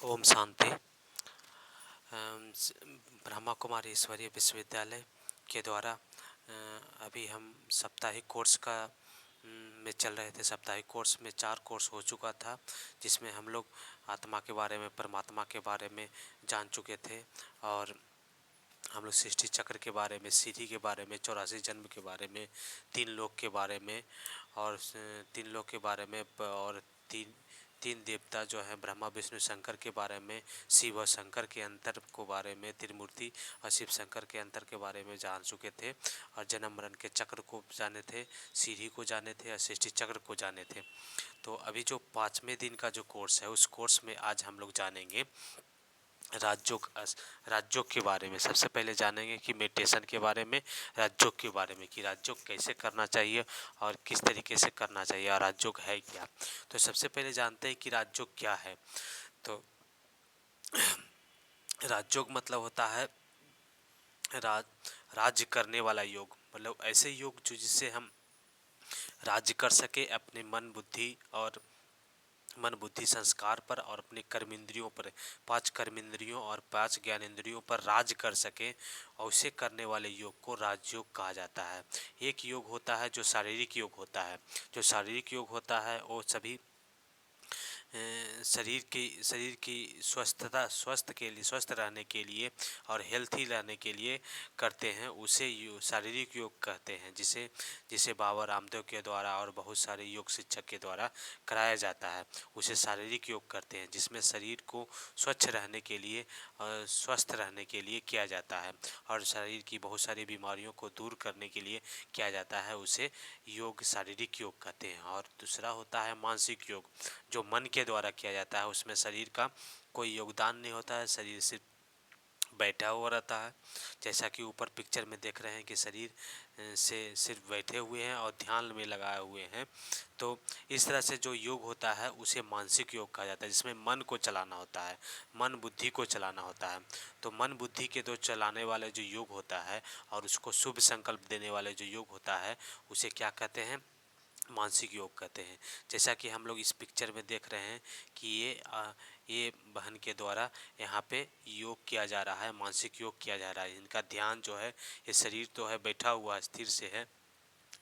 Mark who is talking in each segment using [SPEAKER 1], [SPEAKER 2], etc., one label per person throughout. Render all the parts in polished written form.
[SPEAKER 1] ओम शांति। ब्रह्मा कुमारी ईश्वरीय विश्वविद्यालय के द्वारा अभी हम साप्ताहिक कोर्स का में चल रहे थे। साप्ताहिक कोर्स में 4 कोर्स हो चुका था, जिसमें हम लोग आत्मा के बारे में, परमात्मा के बारे में जान चुके थे और हम लोग सृष्टि चक्र के बारे में, सीढ़ी के बारे में, 84 जन्म के बारे में, 3 लोक के बारे में और 3 लोक के बारे में और तीन देवता जो हैं ब्रह्मा विष्णु शंकर के बारे में, शिव और शंकर के अंतर को बारे में, त्रिमूर्ति और शिव शंकर के अंतर के बारे में जान चुके थे और जन्म मरण के चक्र को जाने थे, सीढ़ी को जाने थे और सृष्टि चक्र को जाने थे। तो अभी जो 5वें दिन का जो कोर्स है, उस कोर्स में आज हम लोग जानेंगे राजयोग के बारे में। सबसे पहले जानेंगे कि मेडिटेशन के बारे में, राजयोग के बारे में कि राजयोग कैसे करना चाहिए और किस तरीके से करना चाहिए और राजयोग है क्या। तो सबसे पहले जानते हैं कि राजयोग क्या है। तो राजयोग मतलब होता है राज्य करने वाला योग, मतलब ऐसे योग जो जिससे हम राज्य कर सके अपने मन बुद्धि संस्कार पर और अपने कर्मेंद्रियों पर, 5 कर्मेंद्रियों और 5 ज्ञानेंद्रियों पर राज कर सके, और उसे करने वाले योग को राजयोग कहा जाता है। एक योग होता है जो शारीरिक योग होता है। जो शारीरिक योग होता है वो सभी शरीर की स्वस्थ रहने के लिए और हेल्थी रहने के लिए करते हैं, उसे शारीरिक योग कहते हैं, जिसे बाबा रामदेव के द्वारा और बहुत सारे योग शिक्षक के द्वारा कराया जाता है। उसे शारीरिक योग करते हैं, जिसमें शरीर को स्वच्छ रहने के लिए और स्वस्थ रहने के लिए किया जाता है और शरीर की बहुत सारी बीमारियों को दूर करने के लिए किया जाता है। उसे योग शारीरिक योग कहते हैं। और दूसरा होता है मानसिक योग, जो मन के द्वारा किया जाता है। उसमें शरीर का कोई योगदान नहीं होता है, शरीर सिर्फ बैठा हुआ रहता है। जैसा कि ऊपर पिक्चर में देख रहे हैं कि शरीर से सिर्फ बैठे हुए हैं और ध्यान में लगाए हुए हैं। तो इस तरह से जो योग होता है उसे मानसिक योग कहा जाता है, जिसमें मन को चलाना होता है, मन बुद्धि को चलाना होता है। तो मन बुद्धि के दो चलाने वाले जो योग होता है और उसको शुभ संकल्प देने वाले जो योग होता है, उसे क्या कहते हैं? मानसिक योग कहते हैं। जैसा कि हम लोग इस पिक्चर में देख रहे हैं कि ये बहन के द्वारा यहाँ पे योग किया जा रहा है, मानसिक योग किया जा रहा है। इनका ध्यान जो है, ये शरीर तो है बैठा हुआ स्थिर से है,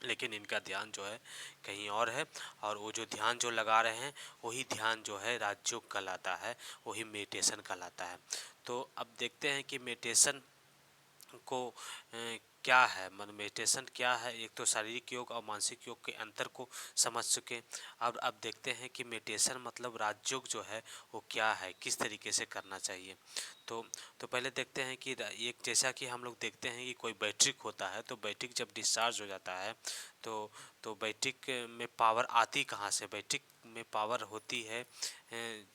[SPEAKER 1] लेकिन इनका ध्यान जो है कहीं और है। और वो जो ध्यान जो लगा रहे हैं वही ध्यान जो है राजयोग कहलाता है, वही मेडिटेशन कहलाता है। तो अब देखते हैं कि मेडिटेशन को क्या है, मन मेडिटेशन क्या है। एक तो शारीरिक योग और मानसिक योग के अंतर को समझ चुके। अब देखते हैं कि मेडिटेशन मतलब राजयोग जो है वो क्या है, किस तरीके से करना चाहिए। तो पहले देखते हैं कि एक, जैसा कि हम लोग देखते हैं कि कोई बैटरी होता है, तो बैटरी जब डिस्चार्ज हो जाता है तो बैटरी में पावर आती कहाँ से? बैटरी में पावर होती है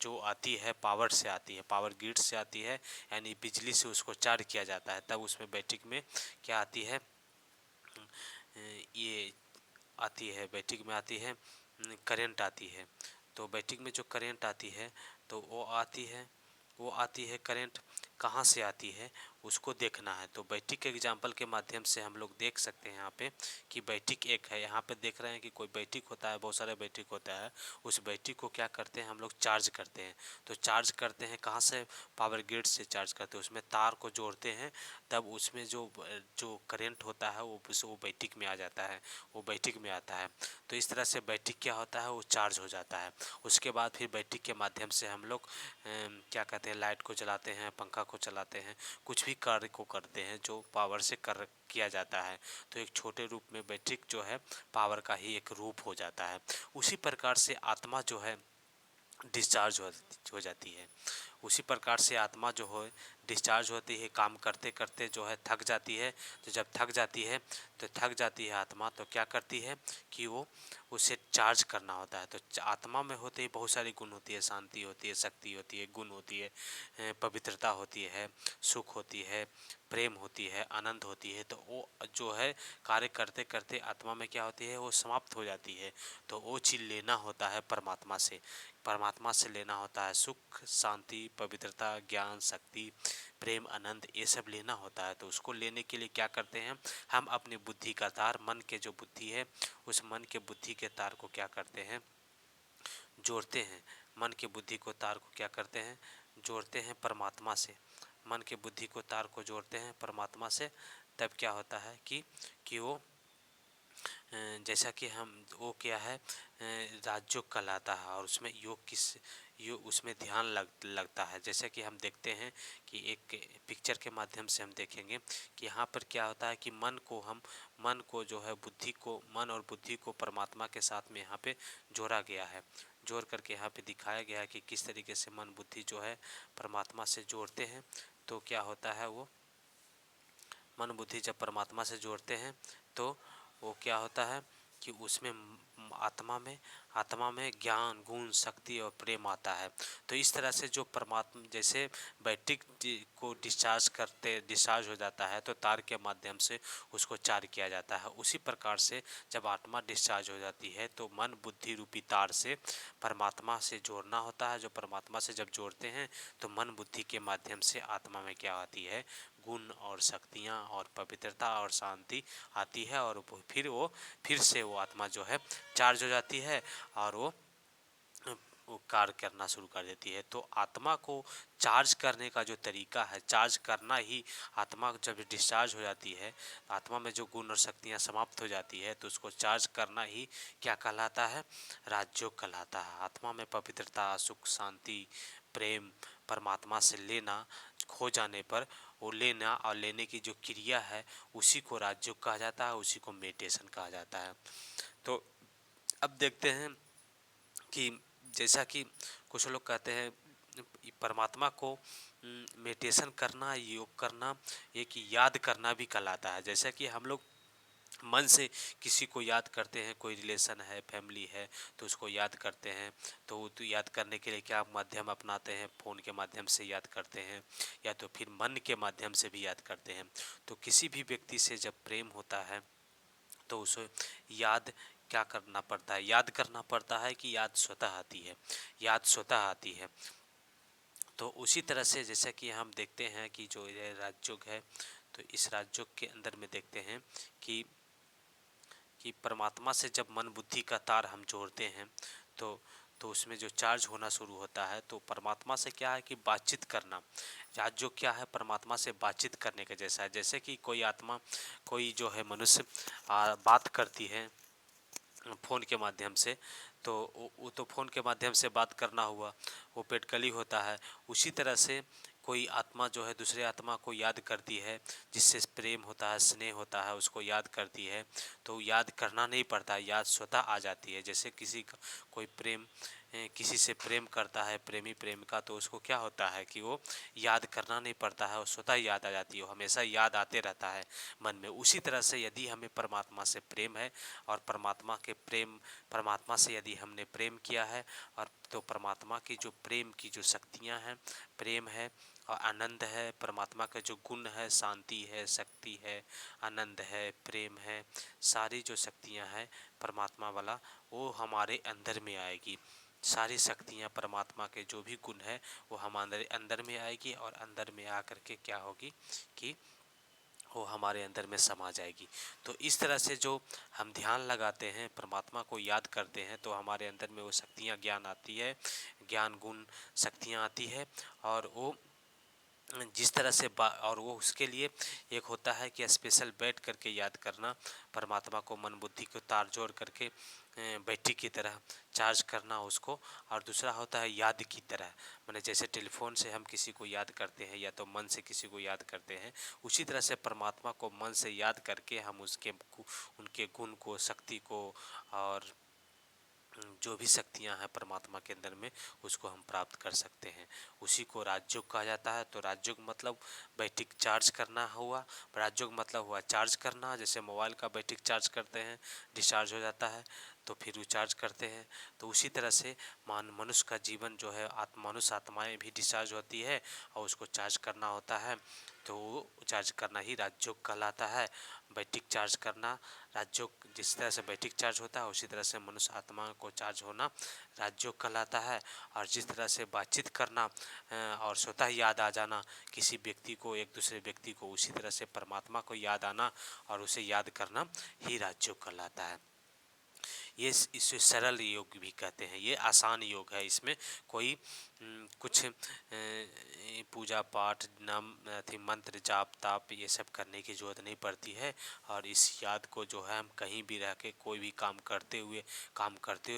[SPEAKER 1] जो आती है पावर से आती है, पावर ग्रिड से आती है, यानी बिजली से उसको चार्ज किया जाता है। तब उसमें बैटरी में क्या आती है? ये आती है, बैटरी में आती है करंट आती है। तो बैटरी में जो करंट आती है तो वो आती है करंट कहाँ से आती है उसको देखना है। तो बैटरी के एग्जांपल के माध्यम से हम लोग देख सकते हैं यहाँ पे कि बैटरी एक है। यहाँ पे देख रहे हैं कि कोई बैटरी होता है, बहुत सारे बैटरी होता है। उस बैटरी को क्या करते हैं हम लोग? चार्ज करते हैं। तो चार्ज करते हैं कहाँ से? पावर ग्रिड से चार्ज करते हैं। उसमें तार को जोड़ते हैं, तब उसमें जो करंट होता है वो बैटरी में आ जाता है, वो बैटरी में आता है। तो इस तरह से बैटरी क्या होता है? वो चार्ज हो जाता है। उसके बाद फिर बैटरी के माध्यम से हम लोग क्या कहते हैं, लाइट को चलाते हैं, पंखा को चलाते हैं, कुछ भी कार्य को करते हैं जो पावर से किया जाता है। तो एक छोटे रूप में बैटरी जो है पावर का ही एक रूप हो जाता है। उसी प्रकार से आत्मा जो है डिस्चार्ज हो जाती है। उसी प्रकार से आत्मा जो है डिस्चार्ज होती है, काम करते करते जो है थक जाती है। तो जब थक जाती है आत्मा, तो क्या करती है कि वो उसे चार्ज करना होता है। तो आत्मा में होते ही बहुत सारी गुण होती है, शांति होती है, शक्ति होती है, गुण होती है, पवित्रता होती है, सुख होती है, प्रेम होती है, आनंद होती है। तो वो जो है कार्य करते करते आत्मा में क्या होती है? वो समाप्त हो जाती है। तो वो चीज़ लेना होता है परमात्मा से लेना होता है। सुख, शांति, पवित्रता, ज्ञान, शक्ति, प्रेम, आनंद, ये सब लेना होता है। तो उसको लेने के लिए क्या करते हैं? हम अपनी बुद्धि का तार, मन के जो बुद्धि है, उस मन के बुद्धि के तार को क्या करते हैं? जोड़ते हैं। मन के बुद्धि को तार को क्या करते हैं? जोड़ते हैं परमात्मा से, मन के बुद्धि को तार को जोड़ते हैं परमात्मा से, तब क्या होता है कि वो जैसा कि हम वो क्या है राजयोग कहलाता है। और उसमें योग उसमें ध्यान लगता है। जैसे कि हम देखते हैं कि एक पिक्चर के माध्यम से हम देखेंगे कि यहाँ पर क्या होता है कि मन को जो है मन और बुद्धि को परमात्मा के साथ में यहाँ पे जोड़ा गया है। जोड़ करके यहाँ पे दिखाया गया है कि किस तरीके से मन बुद्धि जो है परमात्मा से जोड़ते हैं। तो क्या होता है, वो मन बुद्धि जब परमात्मा से जोड़ते हैं तो वो क्या होता है कि उसमें आत्मा में ज्ञान गुण शक्ति और प्रेम आता है। तो इस तरह से जो परमात्मा जैसे बैटरी को डिस्चार्ज हो जाता है तो तार के माध्यम से उसको चार्ज किया जाता है। उसी प्रकार से जब आत्मा डिस्चार्ज हो जाती है तो मन बुद्धि रूपी तार से परमात्मा से जोड़ना होता है। जो परमात्मा से जब जोड़ते हैं तो मन बुद्धि के माध्यम से आत्मा में क्या आती है, गुण और शक्तियाँ और पवित्रता और शांति आती है। और फिर से वो आत्मा जो है चार्ज हो जाती है और वो कार्य करना शुरू कर देती है। तो आत्मा को चार्ज करने का जो तरीका है, चार्ज करना ही, आत्मा जब डिस्चार्ज हो जाती है, आत्मा में जो गुण और शक्तियाँ समाप्त हो जाती है तो उसको चार्ज करना ही क्या कहलाता है, राजयोग कहलाता है। आत्मा में पवित्रता सुख शांति प्रेम परमात्मा से लेना, खो जाने पर वो लेना और लेने की जो क्रिया है उसी को राजयोग कहा जाता है, उसी को मेडिटेशन कहा जाता है। तो अब देखते हैं कि जैसा कि कुछ लोग कहते हैं परमात्मा को मेडिटेशन करना, योग करना, एक याद करना भी कहलाता है। जैसा कि हम लोग मन से किसी को याद करते हैं, कोई रिलेशन है फैमिली है तो उसको याद करते हैं। तो याद करने के लिए क्या माध्यम अपनाते हैं, फ़ोन के माध्यम से याद करते हैं या तो फिर मन के माध्यम से भी याद करते हैं। तो किसी भी व्यक्ति से जब प्रेम होता है तो उसे याद क्या करना पड़ता है, याद करना पड़ता है कि याद स्वतः आती है, याद स्वतः आती है। तो उसी तरह से जैसा कि हम देखते हैं कि जो ये राजयोग है तो इस राजयोग के अंदर में देखते हैं कि परमात्मा से जब मन बुद्धि का तार हम जोड़ते हैं तो उसमें जो चार्ज होना शुरू होता है। तो परमात्मा से क्या है कि बातचीत करना, राजयोग क्या है, परमात्मा से बातचीत करने का जैसा है। जैसे कि कोई जो है मनुष्य बात करती है फ़ोन के माध्यम से, तो वो तो फ़ोन के माध्यम से बात करना हुआ, वो पेटकली होता है। उसी तरह से कोई आत्मा जो है दूसरे आत्मा को याद करती है, जिससे प्रेम होता है स्नेह होता है, उसको याद करती है। तो याद करना नहीं पड़ता, याद स्वतः आ जाती है। जैसे कोई किसी से प्रेम करता है प्रेमी प्रेमिका, तो उसको क्या होता है कि वो याद करना नहीं पड़ता है, वो स्वतः याद आ जाती है, वो हमेशा याद आते रहता है मन में। उसी तरह से यदि हमें परमात्मा से प्रेम है और परमात्मा से यदि हमने प्रेम किया है और तो परमात्मा की जो प्रेम की जो शक्तियाँ हैं, प्रेम है और आनंद है, परमात्मा का जो गुण है, शांति है, शक्ति है, आनंद है, प्रेम है, सारी जो शक्तियाँ हैं परमात्मा वाला, वो हमारे अंदर में आएगी। सारी शक्तियाँ परमात्मा के जो भी गुण है वो हमारे अंदर में आएगी और अंदर में आकर के क्या होगी कि वो हमारे अंदर में समा जाएगी। तो इस तरह से जो हम ध्यान लगाते हैं, परमात्मा को याद करते हैं, तो हमारे अंदर में वो शक्तियाँ ज्ञान आती है, ज्ञान गुण शक्तियाँ आती है। और वो जिस तरह से और वो उसके लिए एक होता है कि स्पेशल बैठ करके याद करना, परमात्मा को मन बुद्धि को तार जोड़ करके बैटरी की तरह चार्ज करना उसको। और दूसरा होता है याद की तरह, मैंने जैसे टेलीफोन से हम किसी को याद करते हैं या तो मन से किसी को याद करते हैं, उसी तरह से परमात्मा को मन से याद करके हम उनके गुण को, शक्ति को और जो भी शक्तियाँ हैं परमात्मा के अंदर में, उसको हम प्राप्त कर सकते हैं। उसी को राजयोग कहा जाता है। तो राजयोग मतलब बैटरी चार्ज करना हुआ, राजयोग मतलब हुआ चार्ज करना। जैसे मोबाइल का बैटरी चार्ज करते हैं, डिस्चार्ज हो जाता है तो फिर रिचार्ज करते हैं। तो उसी तरह से मनुष्य का जीवन जो है मनुष्य आत्माएँ भी डिस्चार्ज होती है और उसको चार्ज करना होता है। तो चार्ज करना ही राजयोग कहलाता है। बैटरी चार्ज करना राजयोग, जिस तरह से बैटरी चार्ज होता है उसी तरह से मनुष्य आत्मा को चार्ज होना राजयोग कहलाता है। और जिस तरह से बातचीत करना और स्वतः याद आ जाना किसी व्यक्ति को, एक दूसरे व्यक्ति को, उसी तरह से परमात्मा को याद आना और उसे याद करना ही राजयोग कहलाता है। ये इसे सरल योग भी कहते हैं, ये आसान योग है, इसमें कोई कुछ पूजा पाठ नाम अथी मंत्र जाप ताप ये सब करने की ज़रूरत नहीं पड़ती है। और इस याद को जो है हम कहीं भी रह के कोई भी काम करते हुए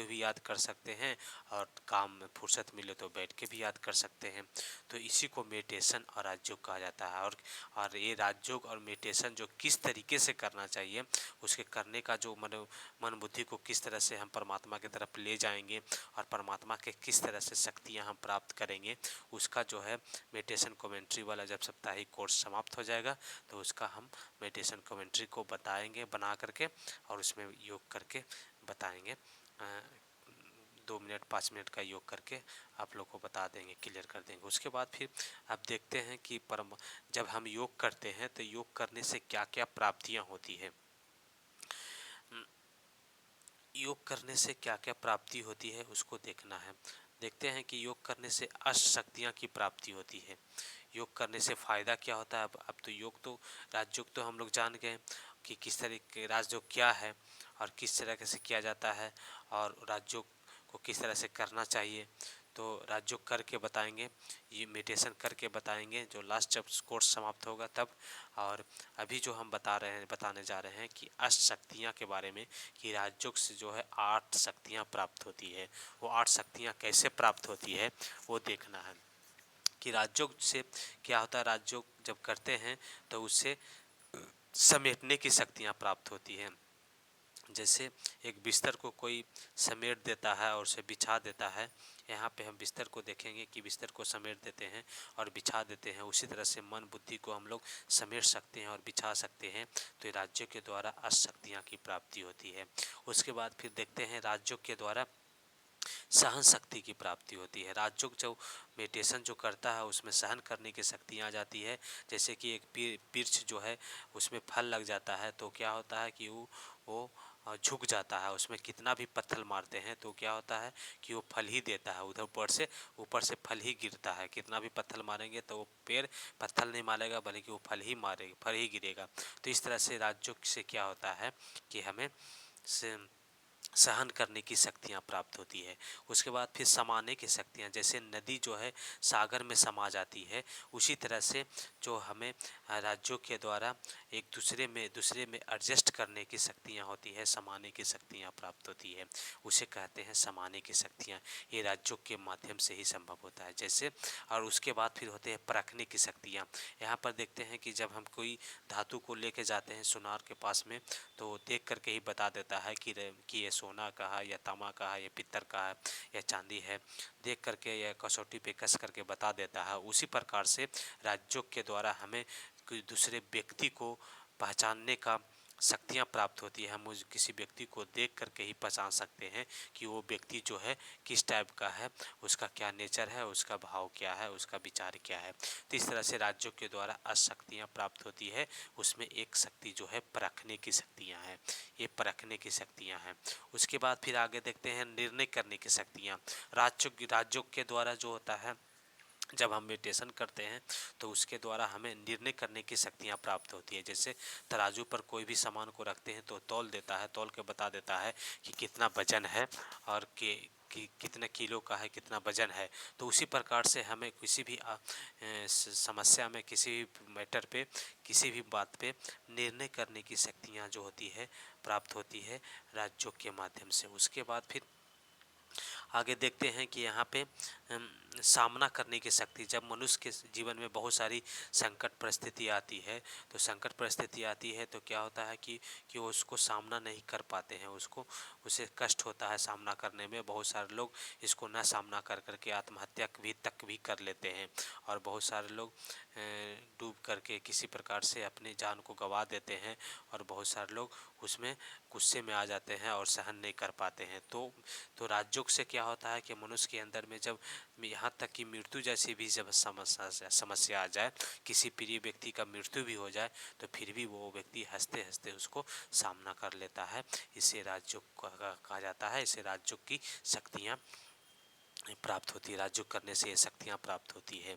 [SPEAKER 1] भी याद कर सकते हैं, और काम में फुर्सत मिले तो बैठ के भी याद कर सकते हैं। तो इसी को मेडिटेशन और राजयोग कहा जाता है। और ये राजयोग और मेडिटेशन जो किस तरीके से करना चाहिए, उसके करने का जो मन बुद्धि को किस तरह से हम परमात्मा की तरफ ले जाएंगे और परमात्मा के किस तरह से शक्तियाँ हम प्राप्त करेंगे, उसका जो है मेडिटेशन कमेंट्री वाला जब साप्ताहिक कोर्स समाप्त हो जाएगा तो उसका हम मेडिटेशन कमेंट्री को बताएंगे बना करके, और उसमें योग करके बताएंगे। 2 मिनट 5 मिनट का योग करके आप लोग को बता देंगे, क्लियर कर देंगे। उसके बाद फिर आप देखते हैं कि जब हम योग करते हैं तो योग करने से क्या क्या प्राप्तियां होती है। योग करने से क्या क्या प्राप्ति होती है उसको देखना है। देखते हैं कि योग करने से अष्ट शक्तियाँ की प्राप्ति होती है। योग करने से फ़ायदा क्या होता है। अब तो योग तो राजयोग तो हम लोग जान गए कि किस तरीके राजयोग क्या है और किस तरह से किया जाता है, और राजयोग को किस तरह से करना चाहिए। तो राजयोग करके बताएंगे, ये मेडिटेशन करके बताएंगे जो लास्ट जब कोर्स समाप्त होगा तब। और अभी जो हम बताने जा रहे हैं कि अष्ट शक्तियाँ के बारे में, कि राजयोग से जो है 8 शक्तियाँ प्राप्त होती है। वो 8 शक्तियाँ कैसे प्राप्त होती है वो देखना है कि राजयोग से क्या होता है। राजयोग जब करते हैं तो उससे समेटने की शक्तियाँ प्राप्त होती हैं। जैसे एक बिस्तर को कोई समेट देता है और उसे बिछा देता है, यहाँ पे हम बिस्तर को देखेंगे कि बिस्तर को समेट देते हैं और बिछा देते हैं। उसी तरह से मन बुद्धि को हम लोग समेट सकते हैं और बिछा सकते हैं। तो ये राज्यों के द्वारा अष्ट शक्तियाँ की प्राप्ति होती है। उसके बाद फिर देखते हैं राज्यों के द्वारा सहन शक्ति की प्राप्ति होती है। राजयोग जो मेडिटेशन जो करता है उसमें सहन करने की शक्तियाँ आ जाती है। जैसे कि एक वृक्ष जो है उसमें फल लग जाता है तो क्या होता है कि वो झुक जाता है। उसमें कितना भी पत्थर मारते हैं तो क्या होता है कि वो फल ही देता है। उधर ऊपर से फल ही गिरता है। कितना भी पत्थर मारेंगे तो वो पेड़ पत्थर नहीं मारेगा बल्कि वो फल ही गिरेगा। तो इस तरह से राजयोग से क्या होता है कि हमें से सहन करने की शक्तियाँ प्राप्त होती है। उसके बाद फिर समाने की शक्तियाँ, जैसे नदी जो है सागर में समा जाती है, उसी तरह से जो हमें राज्यों के द्वारा एक दूसरे में एडजस्ट करने की शक्तियाँ होती है, समाने की शक्तियाँ प्राप्त होती है। उसे कहते हैं समाने की शक्तियाँ। ये राज्यों के माध्यम से ही संभव होता है। जैसे और उसके बाद फिर होते हैं परखने की शक्तियाँ। यहाँ पर देखते हैं कि जब हम कोई धातु को लेके जाते हैं सुनार के पास में तो देख करके ही बता देता है कि ये सोना का है या तांबा का है या पित्तर का है या चांदी है। देख करके या कसौटी पे कस करके बता देता है। उसी प्रकार से राज्यों के द्वारा हमें कोई दूसरे व्यक्ति को पहचानने का शक्तियाँ प्राप्त होती है। हम उस किसी व्यक्ति को देख करके ही पहचान सकते हैं कि वो व्यक्ति जो है किस टाइप का है, उसका क्या नेचर है, उसका भाव क्या है, उसका विचार क्या है। तो इस तरह से राज्यों के द्वारा अशक्तियाँ प्राप्त होती है। उसमें एक शक्ति जो है परखने की शक्तियाँ हैं। ये परखने की शक्तियाँ हैं। उसके बाद फिर आगे देखते हैं निर्णय करने की शक्तियाँ। राज्यों के द्वारा जो होता है, जब हम मेडिटेशन करते हैं तो उसके द्वारा हमें निर्णय करने की शक्तियाँ प्राप्त होती है। जैसे तराजू पर कोई भी सामान को रखते हैं तो तौल देता है, तौल के बता देता है कि कितना वजन है और कि कितने किलो का है, कितना वजन है। तो उसी प्रकार से हमें किसी भी समस्या में, किसी भी मैटर पे, किसी भी बात पे निर्णय करने की शक्तियाँ जो होती है प्राप्त होती है राज्यों के माध्यम से। उसके बाद फिर आगे देखते हैं कि यहाँ पे सामना करने की शक्ति। जब मनुष्य के जीवन में बहुत सारी संकट परिस्थिति आती है तो संकट परिस्थिति आती है तो क्या होता है कि वो उसको सामना नहीं कर पाते हैं, उसे कष्ट होता है सामना करने में। बहुत सारे लोग इसको न सामना कर करके आत्महत्या तक भी कर लेते हैं, और बहुत सारे लोग डूब करके किसी प्रकार से अपनी जान को गंवा देते हैं, और बहुत सारे लोग उसमें गुस्से में आ जाते हैं और सहन नहीं कर पाते हैं। तो राजयोग से क्या होता है कि मनुष्य के अंदर में जब यहाँ तक कि मृत्यु जैसी भी जब समस्या आ जाए, किसी प्रिय व्यक्ति का मृत्यु भी हो जाए तो फिर भी वो व्यक्ति हंसते हंसते उसको सामना कर लेता है। इसे राजयोग कहा जाता है। इसे राजयोग की शक्तियाँ प्राप्त होती है। राजयोग करने से ये शक्तियाँ प्राप्त होती है।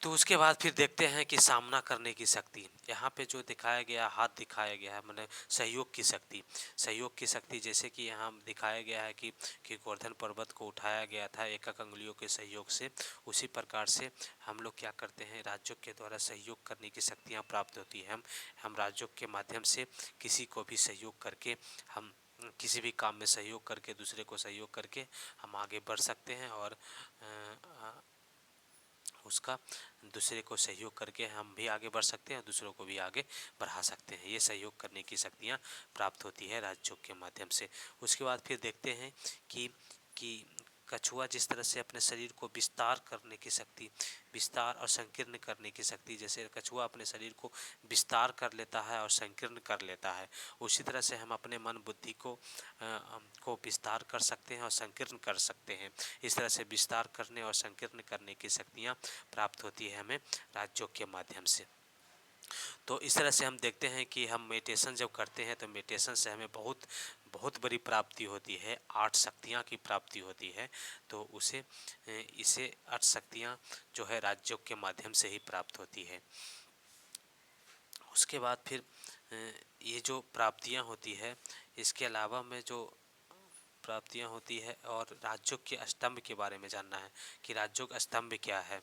[SPEAKER 1] तो उसके बाद फिर देखते हैं कि सामना करने की शक्ति। यहाँ पे जो दिखाया गया, हाथ दिखाया गया है, माने सहयोग की शक्ति। सहयोग की शक्ति जैसे कि यहाँ दिखाया गया है कि गोवर्धन पर्वत को उठाया गया था एकक अंगुलियों के सहयोग से। उसी प्रकार से हम लोग क्या करते हैं, राज्यों के द्वारा सहयोग करने की शक्तियाँ प्राप्त होती है। हम राज्यों के माध्यम से किसी को भी सहयोग करके, हम किसी भी काम में सहयोग करके, दूसरे को सहयोग करके हम आगे बढ़ सकते हैं, और उसका दूसरे को सहयोग करके हम भी आगे बढ़ सकते हैं और दूसरों को भी आगे बढ़ा सकते हैं। ये सहयोग करने की शक्तियाँ प्राप्त होती है राजयोग के माध्यम से। उसके बाद फिर देखते हैं कि कछुआ जिस तरह से अपने शरीर को विस्तार करने की शक्ति, विस्तार और संकीर्ण करने की शक्ति, जैसे कछुआ अपने शरीर को विस्तार कर लेता है और संकीर्ण कर लेता है, उसी तरह से हम अपने मन बुद्धि को विस्तार कर सकते हैं और संकीर्ण कर सकते हैं। इस तरह से विस्तार करने और संकीर्ण करने की शक्तियाँ प्राप्त होती है हमें राजयोग के माध्यम से। तो इस तरह से हम देखते हैं कि हम मेडिटेशन जब करते हैं तो मेडिटेशन से हमें बहुत बहुत बड़ी प्राप्ति होती है, 8 शक्तियाँ की प्राप्ति होती है। तो इसे 8 शक्तियाँ जो है राजयोग के माध्यम से ही प्राप्त होती है। उसके बाद फिर ये जो प्राप्तियाँ होती है, इसके अलावा में जो प्राप्तियाँ होती है, और राजयोग के स्तंभ के बारे में जानना है कि राजयोग स्तंभ क्या है।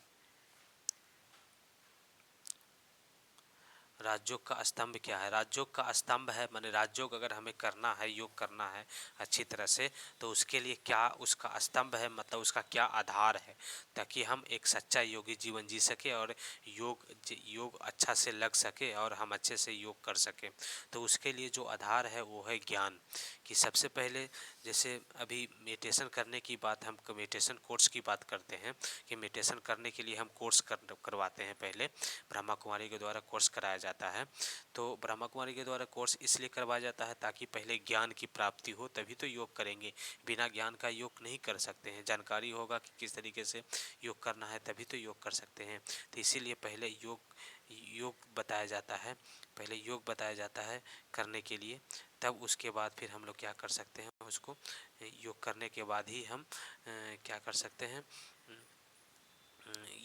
[SPEAKER 1] राजयोग का स्तंभ क्या है? राजयोग का स्तंभ है, माने राजयोग अगर हमें करना है, योग करना है अच्छी तरह से, तो उसके लिए क्या उसका स्तंभ है, मतलब उसका क्या आधार है, ताकि हम एक सच्चा योगी जीवन जी सके और योग अच्छा से लग सके और हम अच्छे से योग कर सकें। तो उसके लिए जो आधार है वो है ज्ञान। कि सबसे पहले जैसे अभी मेडिटेशन करने की बात, हम मेडिटेशन कोर्स की बात करते हैं कि मेडिटेशन करने के लिए हम कोर्स करवाते हैं। पहले ब्रह्मा कुमारी के द्वारा कोर्स कराया जाता है। तो ब्रह्मा कुमारी के द्वारा कोर्स इसलिए करवाया जाता है ताकि पहले ज्ञान की प्राप्ति हो, तभी तो योग करेंगे। बिना ज्ञान का योग नहीं कर सकते हैं। जानकारी होगा कि किस तरीके से योग करना है, तभी तो योग कर सकते हैं। तो इसीलिए पहले योग बताया जाता है, पहले योग बताया जाता है करने के लिए, तब उसके बाद फिर हम लोग क्या कर सकते हैं, उसको योग करने के बाद ही हम क्या कर सकते हैं,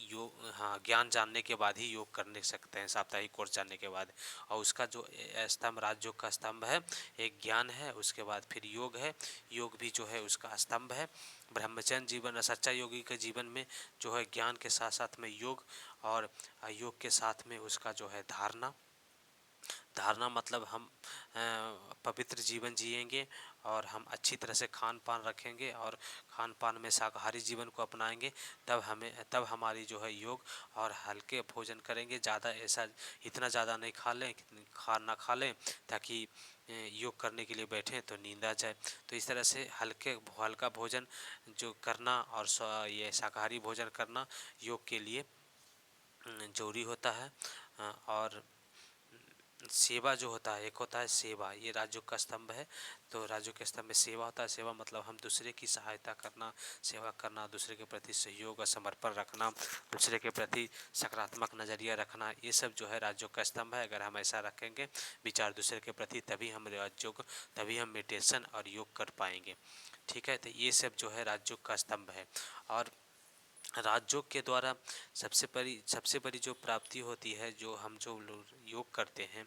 [SPEAKER 1] योग, हाँ, ज्ञान जानने के बाद ही योग करने सकते हैं, साप्ताहिक कोर्स जानने के बाद। और उसका जो स्तंभ, राजयोग का स्तंभ है, एक ज्ञान है, उसके बाद फिर योग है। योग भी जो है उसका स्तंभ है। ब्रह्मचर्य जीवन, सच्चा योगी के जीवन में जो है ज्ञान के साथ साथ में योग, और योग के साथ में उसका जो है धारणा। धारणा मतलब हम पवित्र जीवन जिएंगे और हम अच्छी तरह से खान पान रखेंगे और खान पान में शाकाहारी जीवन को अपनाएंगे, तब हमारी जो है योग, और हल्के भोजन करेंगे, ज़्यादा ऐसा इतना ज़्यादा नहीं खा लें ताकि योग करने के लिए बैठें तो नींद आ जाए। तो इस तरह से हल्का भोजन जो करना और ये शाकाहारी भोजन करना योग के लिए जरूरी होता है। और सेवा जो होता है, एक होता है सेवा, ये राजयोग का स्तंभ है। तो राजयोग के स्तंभ में सेवा होता है। सेवा मतलब हम दूसरे की सहायता करना, सेवा करना, दूसरे के प्रति सहयोग और समर्पण रखना, दूसरे के प्रति सकारात्मक नज़रिया रखना, ये सब जो है राजयोग का स्तंभ है। अगर हम ऐसा रखेंगे विचार दूसरे के प्रति, तभी हम मेडिटेशन और योग कर पाएंगे। ठीक है, तो ये सब जो है राजयोग का स्तंभ है। और राजयोग के द्वारा सबसे बड़ी जो प्राप्ति होती है, जो लोग योग करते हैं,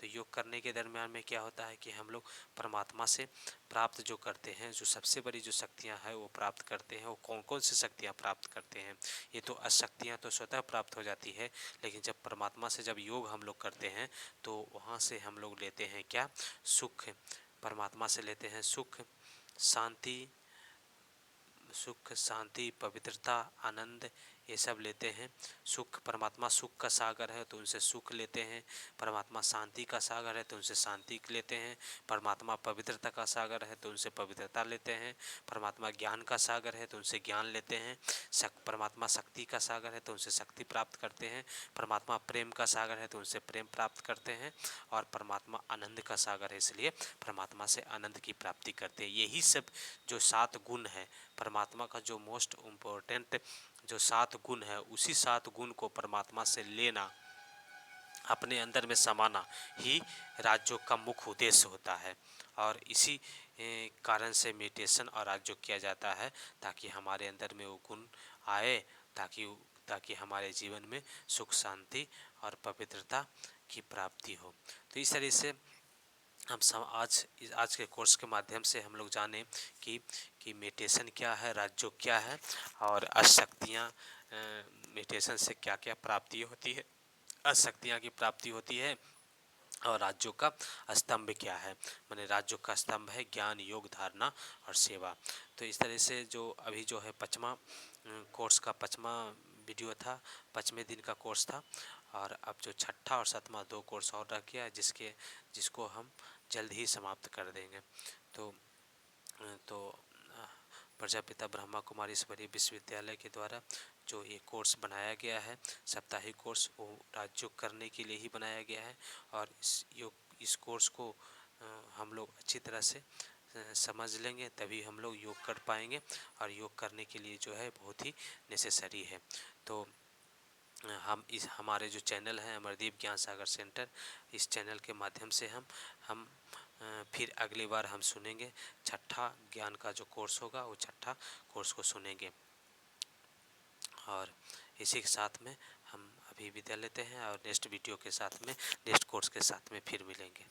[SPEAKER 1] तो योग करने के दरम्यान में क्या होता है कि हम लोग परमात्मा से प्राप्त जो करते हैं, जो सबसे बड़ी जो शक्तियां हैं वो प्राप्त करते हैं। वो कौन कौन सी शक्तियां प्राप्त करते हैं? ये तो शक्तियां तो स्वतः प्राप्त हो जाती है, लेकिन जब परमात्मा से जब योग हम लोग करते हैं तो वहाँ से हम लोग लेते हैं क्या? सुख। परमात्मा से लेते हैं सुख, शांति, पवित्रता, आनंद, ये सब लेते हैं। सुख, परमात्मा सुख का सागर है तो उनसे सुख लेते हैं। परमात्मा शांति का सागर है तो उनसे शांति लेते हैं। परमात्मा पवित्रता का सागर है तो उनसे पवित्रता लेते हैं। परमात्मा ज्ञान का सागर है तो उनसे ज्ञान लेते हैं। परमात्मा शक्ति का सागर है तो उनसे शक्ति प्राप्त करते हैं। परमात्मा प्रेम का सागर है तो उनसे प्रेम प्राप्त करते हैं। और परमात्मा आनंद का सागर है, इसलिए परमात्मा से आनंद की प्राप्ति करते हैं। यही सब जो 7 गुण है परमात्मा का, जो मोस्ट इम्पोर्टेंट जो 7 गुण है, उसी 7 गुण को परमात्मा से लेना, अपने अंदर में समाना ही राजयोग का मुख्य उद्देश्य होता है। और इसी कारण से मेडिटेशन और राजयोग किया जाता है, ताकि हमारे अंदर में वो गुण आए, ताकि हमारे जीवन में सुख शांति और पवित्रता की प्राप्ति हो। तो इस तरह से हम आज के कोर्स के माध्यम से हम लोग जाने कि मेडिटेशन क्या है, राजयोग क्या है और अष्टशक्तियाँ, मेडिटेशन से क्या क्या प्राप्ति होती है, अष्टशक्तियाँ की प्राप्ति होती है और राजयोग का स्तंभ क्या है। माने राजयोग का स्तंभ है ज्ञान, योग, धारणा और सेवा। तो इस तरह से जो अभी जो है पाँचवा कोर्स का 5वां वीडियो था, 5वें दिन का कोर्स था, और अब जो छठा और 7वां 2 कोर्स और रह गया है जिसको हम जल्द ही समाप्त कर देंगे। तो प्रजापिता ब्रह्मा कुमारी ईश्वरीय विश्वविद्यालय के द्वारा जो ये कोर्स बनाया गया है, साप्ताहिक कोर्स, वो राजयोग करने के लिए ही बनाया गया है। और इस कोर्स को हम लोग अच्छी तरह से समझ लेंगे तभी हम लोग योग कर पाएंगे, और योग करने के लिए जो है बहुत ही नेसेसरी है। तो हमारे जो चैनल है अमरदीप ज्ञान सागर सेंटर, इस चैनल के माध्यम से हम फिर अगली बार हम सुनेंगे छठा ज्ञान का जो कोर्स होगा, वो छठा कोर्स को सुनेंगे। और इसी के साथ में हम अभी विदा लेते हैं और नेक्स्ट वीडियो के साथ में, नेक्स्ट कोर्स के साथ में फिर मिलेंगे।